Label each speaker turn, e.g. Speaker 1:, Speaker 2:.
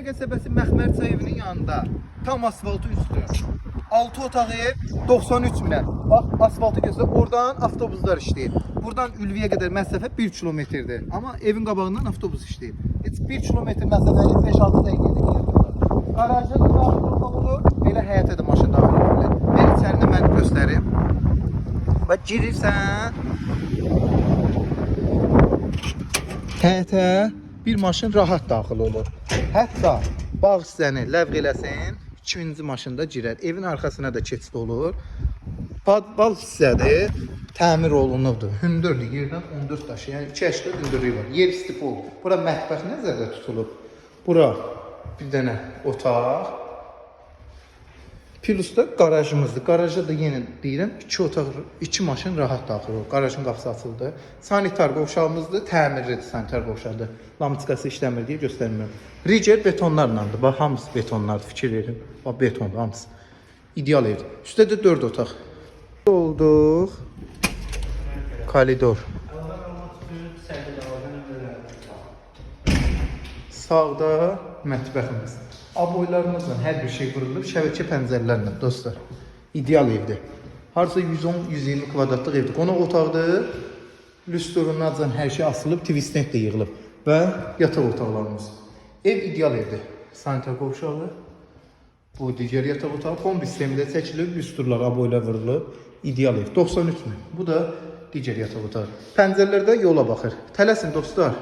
Speaker 1: Qəsəbəsi Məxmər çay evinin yanında. Tam asfaltı üstü. 6 otaq ev 93 minə. Bax asfaltı gözlə. Oradan avtobuslar işləyir. Buradan Ülviyə qədər məsafə 1 kilometrdir. Amma evin qabağından avtobus işləyir. Heç 1 kilometr məsafəni 5-6 dəqiqədə gedir. Qarajda daxil olur. Elə həyətə də maşın daxil olur. Mən içərini mən göstərim. Bax girirsən. Həyətə bir maşın rahat daxil olur. Hətta bağ hissəni ləğv eləsin, ikinci maşında girər. Evin arxasına da keçid olur. Bağ hissədir, təmir olunubdur. Hündürlük yerdən 14 daşı, yəni 2 yaşlı hündürlüyü var. Yer istif olub. Bura mətbəx nəzərdə tutulub. Bura bir dənə otaq. Plus da qarajımızdır. Qarajda da yenə deyirəm 2 otaq, 2 maşın rahat daxil olur. Qarajın qapısı açıldı. Sanitar qovşağımızdır, təmirlidir sanitar qovşağı. Lamçıqası işləmir deyə göstərmirəm. Riger betonlarlandır. Bax hamısı betonlardır, fikir verin. Bax betondur hamısı. İdeal evdir. Üstdə də 4 otaq. Olduq. Koridor. Sağda mətbəximiz. Aboylarımızla hər bir şey qurulub, şəbəkə pəncərələrlə dostlar. İdeal evdir. Harca 110-120 kvadratlıq evdir. Qonaq otaqdır. Lüstrundan hər şey asılıb, tvistnet də yığılıb və yataq otaqlarımız. Ev ideal evdir. Sanitar qovşağı. Bu digər yataq otağı. Kombi sistemində çəkilib, lüstrlar, aboylar vurulub. İdeal ev. 93 min. Bu da digər yataq otağı. Pəncərələrdə yola baxır. Tələsin dostlar.